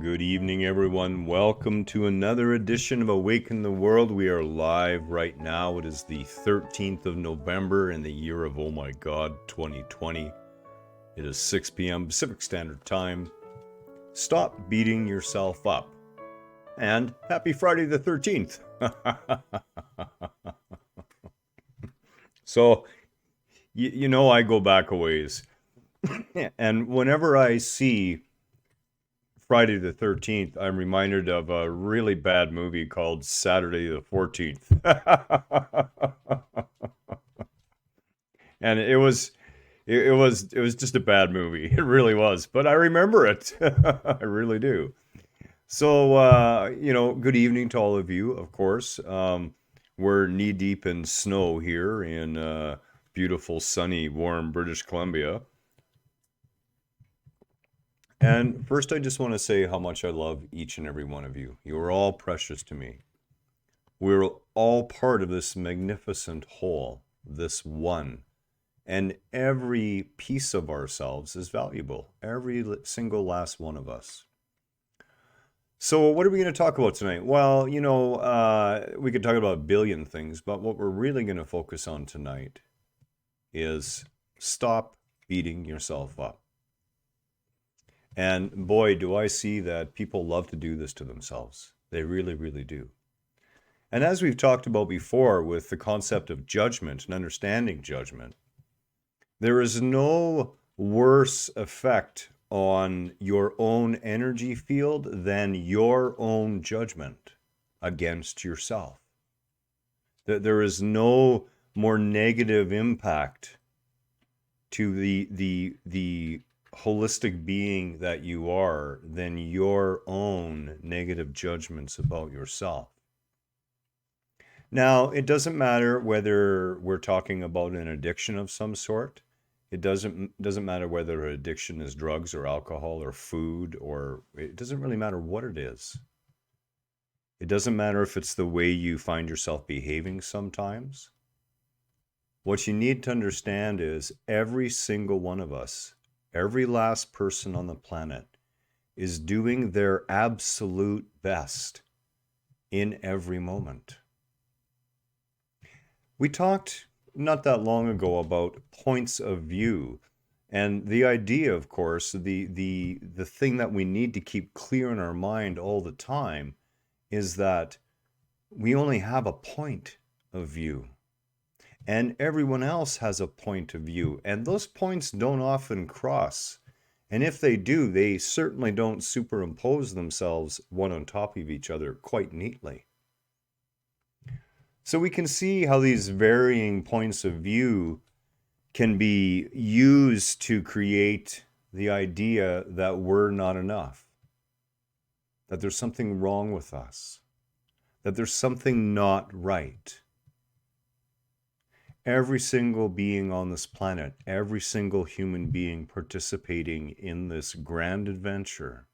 Good evening, everyone. Welcome to another edition of Awaken the World. We are live right now. It is the 13th of November in the year of, oh my God, 2020. It is 6 p.m. Pacific Standard Time. Stop beating yourself up. And happy Friday the 13th. So, you know, I go back a ways. And whenever I see Friday the 13th, I'm reminded of a really bad movie called Saturday the 14th. And it was just a bad movie. It really was, but I remember it. I really do. So, good evening to all of you, of course. We're knee deep in snow here in beautiful, sunny, warm British Columbia. And first, I just want to say how much I love each and every one of you. You are all precious to me. We're all part of this magnificent whole, this one. And every piece of ourselves is valuable, every single last one of us. So, what are we going to talk about tonight? Well, we could talk about a billion things, but what we're really going to focus on tonight is stop beating yourself up. And boy, do I see that people love to do this to themselves. They really, really do. And as we've talked about before with the concept of judgment and understanding judgment, there is no worse effect on your own energy field than your own judgment against yourself. There is no more negative impact to the holistic being that you are than your own negative judgments about yourself. Now, it doesn't matter whether we're talking about an addiction of some sort. It doesn't matter whether addiction is drugs or alcohol or food, or it doesn't really matter what it is. It doesn't matter if it's the way you find yourself behaving sometimes. What you need to understand is every single one of us, every last person on the planet, is doing their absolute best in every moment. We talked not that long ago about points of view, and the idea, of course, the thing that we need to keep clear in our mind all the time is that we only have a point of view. And everyone else has a point of view, and those points don't often cross. And if they do, they certainly don't superimpose themselves one on top of each other quite neatly. So we can see how these varying points of view can be used to create the idea that we're not enough, that there's something wrong with us, that there's something not right. Every single being on this planet, every single human being participating in this grand adventure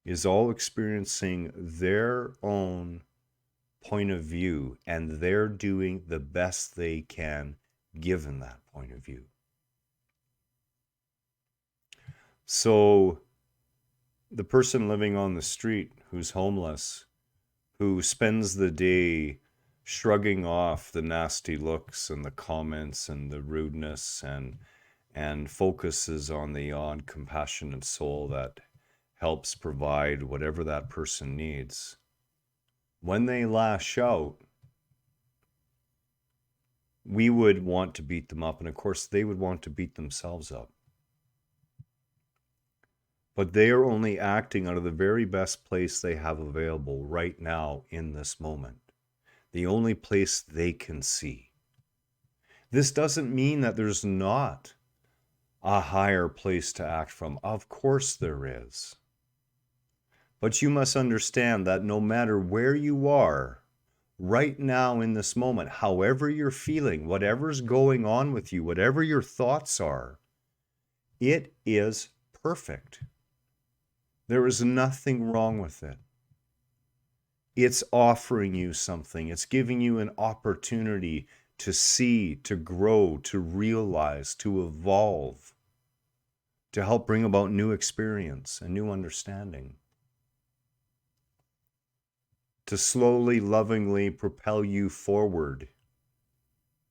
is all experiencing their own point of view, and they're doing the best they can given that point of view. So the person living on the street who's homeless, who spends the day shrugging off the nasty looks and the comments and the rudeness and focuses on the odd compassionate soul that helps provide whatever that person needs. When they lash out, we would want to beat them up, and of course they would want to beat themselves up. But they are only acting out of the very best place they have available right now in this moment. The only place they can see. This doesn't mean that there's not a higher place to act from. Of course there is. But you must understand that no matter where you are, right now in this moment, however you're feeling, whatever's going on with you, whatever your thoughts are, it is perfect. There is nothing wrong with it. It's offering you something. It's giving you an opportunity to see, to grow, to realize, to evolve. to help bring about new experience and new understanding, to slowly, lovingly propel you forward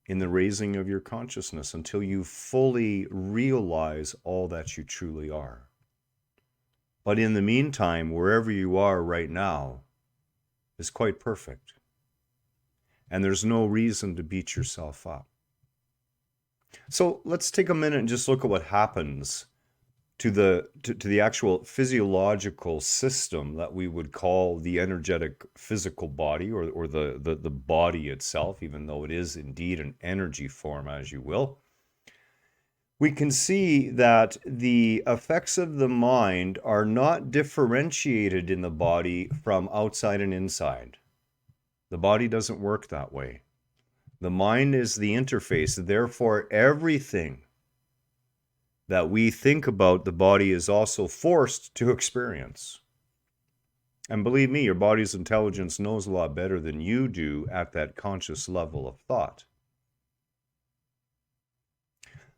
in the raising of your consciousness until you fully realize all that you truly are. But in the meantime, wherever you are right now is quite perfect. And there's no reason to beat yourself up. So let's take a minute and just look at what happens to the actual physiological system that we would call the energetic physical body, or the body itself, even though it is indeed an energy form, as you will. We can see that the effects of the mind are not differentiated in the body from outside and inside. The body doesn't work that way. The mind is the interface. Therefore, everything that we think about, the body is also forced to experience. And believe me, your body's intelligence knows a lot better than you do at that conscious level of thought.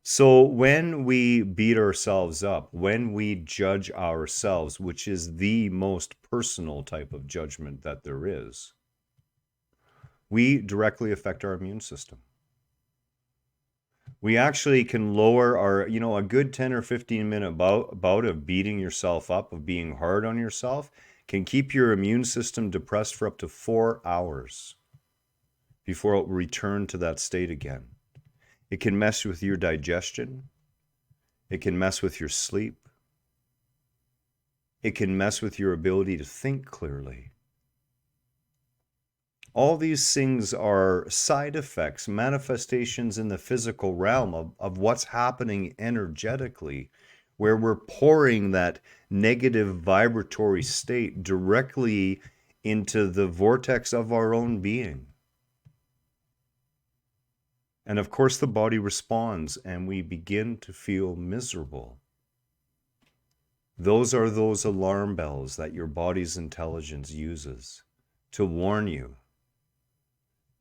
So when we beat ourselves up, when we judge ourselves, which is the most personal type of judgment that there is, we directly affect our immune system. We actually can lower our, a good 10 or 15 minute bout of beating yourself up, of being hard on yourself, can keep your immune system depressed for up to 4 hours before it will return to that state again. It can mess with your digestion. It can mess with your sleep. It can mess with your ability to think clearly. All these things are side effects, manifestations in the physical realm of what's happening energetically, where we're pouring that negative vibratory state directly into the vortex of our own being. And of course, the body responds and we begin to feel miserable. Those are those alarm bells that your body's intelligence uses to warn you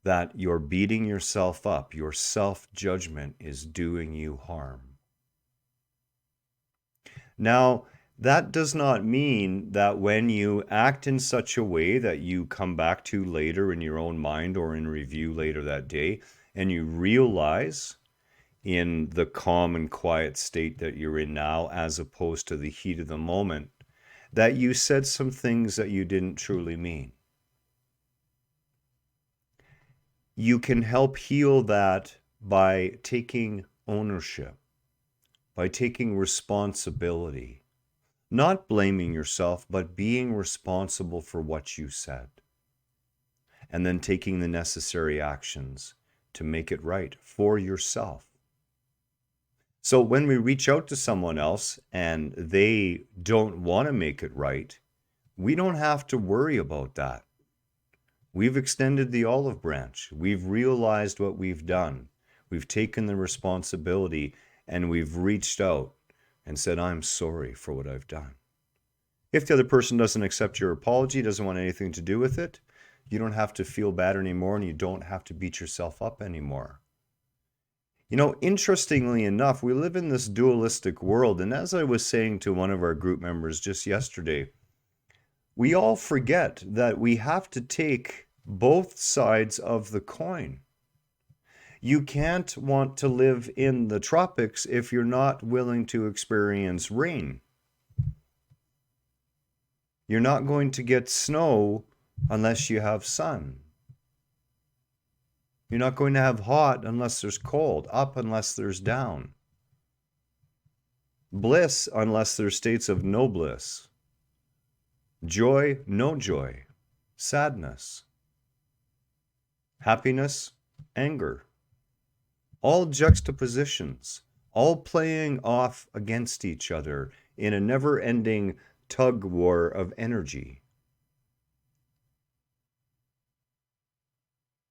that you're beating yourself up. Your self-judgment is doing you harm. Now, that does not mean that when you act in such a way that you come back to later in your own mind or in review later that day, and you realize in the calm and quiet state that you're in now, as opposed to the heat of the moment, that you said some things that you didn't truly mean. You can help heal that by taking ownership, by taking responsibility, not blaming yourself, but being responsible for what you said, and then taking the necessary actions to make it right for yourself. So when we reach out to someone else and they don't want to make it right, we don't have to worry about that. We've extended the olive branch. We've realized what we've done. We've taken the responsibility and we've reached out and said, I'm sorry for what I've done. If the other person doesn't accept your apology, doesn't want anything to do with it, you don't have to feel bad anymore and you don't have to beat yourself up anymore. Interestingly enough, we live in this dualistic world. And as I was saying to one of our group members just yesterday, we all forget that we have to take both sides of the coin. You can't want to live in the tropics if you're not willing to experience rain. You're not going to get snow unless you have sun. You're not going to have hot unless there's cold, up unless there's down. Bliss unless there's states of no bliss. Joy, no joy. Sadness. Happiness, anger. All juxtapositions, all playing off against each other in a never-ending tug war of energy.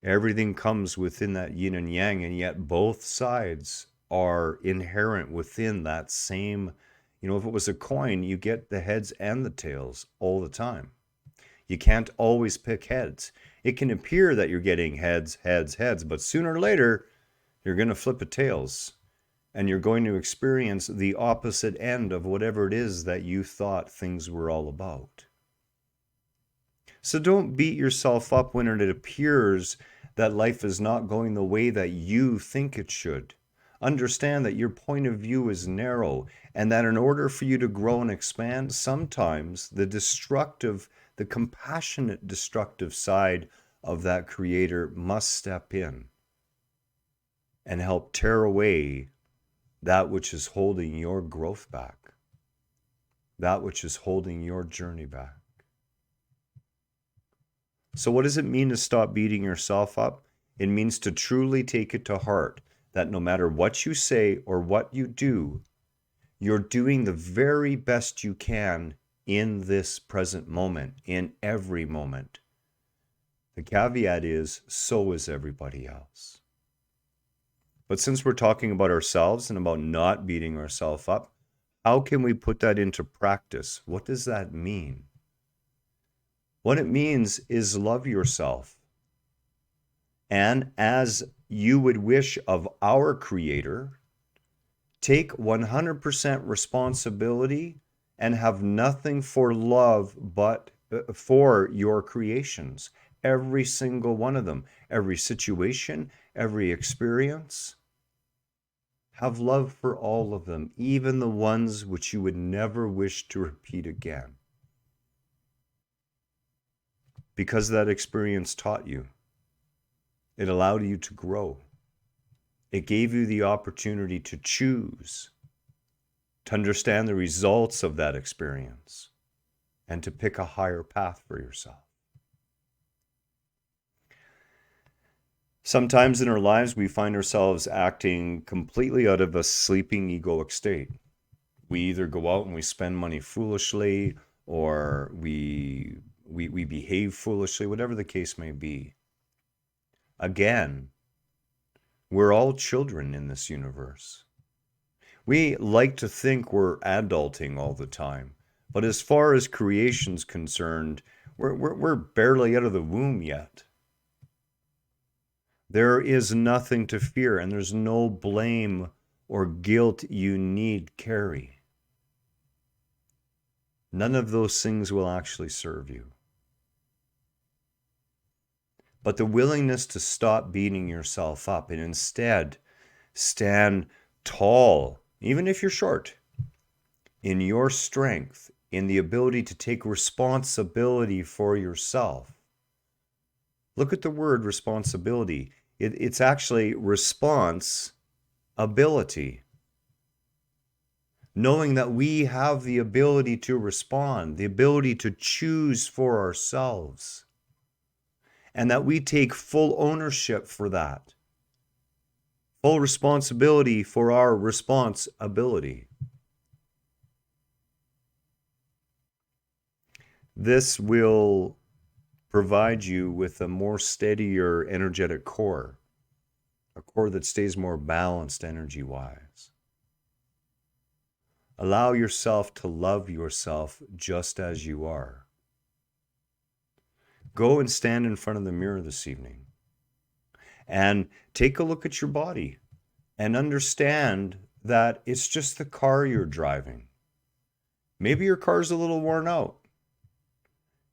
Everything comes within that yin and yang, and yet both sides are inherent within that same, if it was a coin, you get the heads and the tails all the time. You can't always pick heads. It can appear that you're getting heads, but sooner or later, you're going to flip a tails. And you're going to experience the opposite end of whatever it is that you thought things were all about. So don't beat yourself up when it appears that life is not going the way that you think it should. Understand that your point of view is narrow, and that in order for you to grow and expand, sometimes the compassionate destructive side of that creator must step in and help tear away that which is holding your growth back, that which is holding your journey back. So what does it mean to stop beating yourself up? It means to truly take it to heart that no matter what you say or what you do, you're doing the very best you can in this present moment, in every moment. The caveat is, so is everybody else. But since we're talking about ourselves and about not beating ourselves up, how can we put that into practice? What does that mean? What it means is love yourself. And as you would wish of our Creator, take 100% responsibility and have nothing for love but for your creations. Every single one of them, every situation, every experience. Have love for all of them, even the ones which you would never wish to repeat again. Because that experience taught you. It allowed you to grow. It gave you the opportunity to choose, to understand the results of that experience, and to pick a higher path for yourself. Sometimes in our lives, we find ourselves acting completely out of a sleeping egoic state. We either go out and we spend money foolishly, or we behave foolishly, whatever the case may be. Again, we're all children in this universe. We like to think we're adulting all the time, but as far as creation's concerned, we're barely out of the womb yet. There is nothing to fear, and there's no blame or guilt you need carry. None of those things will actually serve you. But the willingness to stop beating yourself up and instead stand tall, even if you're short, in your strength, in the ability to take responsibility for yourself. Look at the word responsibility. It's actually response ability. Knowing that we have the ability to respond, the ability to choose for ourselves, and that we take full ownership for that, full responsibility for our responsibility. This will provide you with a more steadier energetic core, a core that stays more balanced energy-wise. Allow yourself to love yourself just as you are. Go and stand in front of the mirror this evening and take a look at your body and understand that it's just the car you're driving. Maybe your car's a little worn out.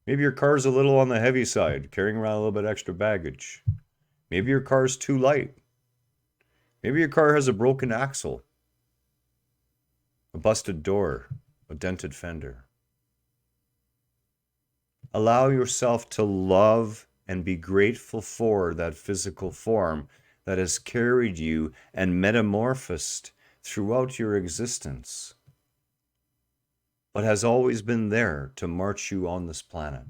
Maybe your car's a little on the heavy side, carrying around a little bit extra baggage. Maybe your car's too light. Maybe your car has a broken axle, a busted door, a dented fender. Allow yourself to love and be grateful for that physical form that has carried you and metamorphosed throughout your existence, but has always been there to march you on this planet,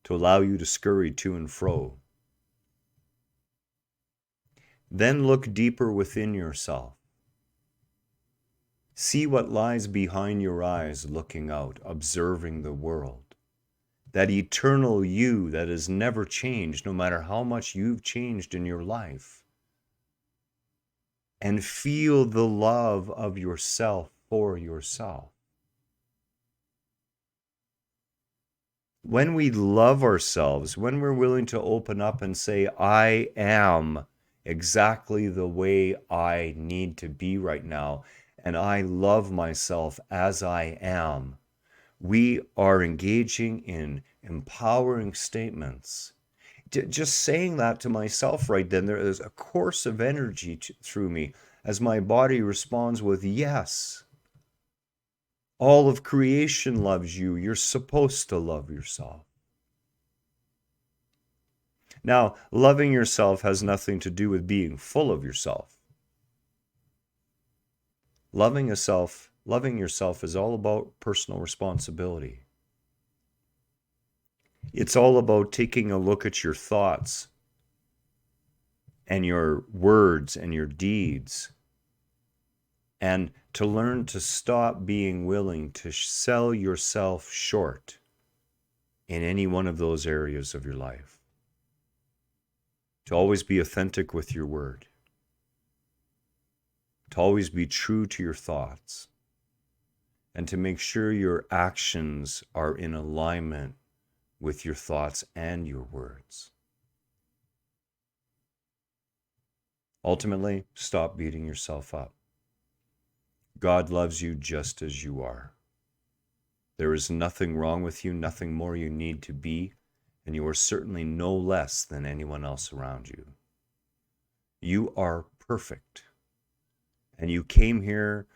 to allow you to scurry to and fro. Then look deeper within yourself. See what lies behind your eyes looking out, observing the world. That eternal you that has never changed, no matter how much you've changed in your life. And feel the love of yourself for yourself. When we love ourselves, when we're willing to open up and say, I am exactly the way I need to be right now, and I love myself as I am. We are engaging in empowering statements. Just saying that to myself right then, there is a course of energy through me as my body responds with yes. All of creation loves you. You're supposed to love yourself. Now, loving yourself has nothing to do with being full of yourself. Loving yourself is all about personal responsibility. It's all about taking a look at your thoughts and your words and your deeds, and to learn to stop being willing to sell yourself short in any one of those areas of your life. To always be authentic with your word. To always be true to your thoughts. And to make sure your actions are in alignment with your thoughts and your words. Ultimately, stop beating yourself up. God loves you just as you are. There is nothing wrong with you, nothing more you need to be, and you are certainly no less than anyone else around you. You are perfect, and you came here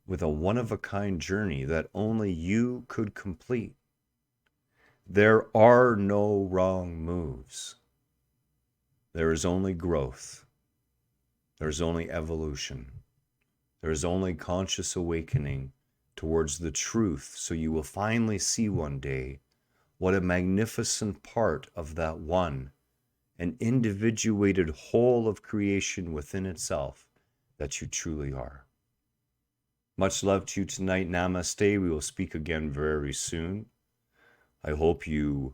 with a one-of-a-kind journey that only you could complete. There are no wrong moves. There is only growth. There is only evolution. There is only conscious awakening towards the truth, so you will finally see one day what a magnificent part of that one, an individuated whole of creation within itself, that you truly are. Much love to you tonight. Namaste. We will speak again very soon. I hope you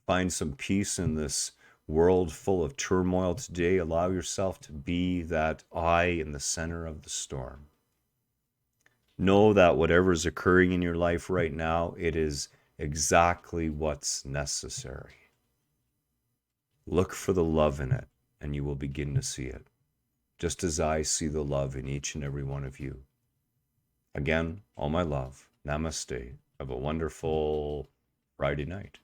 find some peace in this world full of turmoil today. Allow yourself to be that eye in the center of the storm. Know that whatever is occurring in your life right now, it is exactly what's necessary. Look for the love in it, and you will begin to see it, just as I see the love in each and every one of you. Again, all my love. Namaste. Have a wonderful Friday night.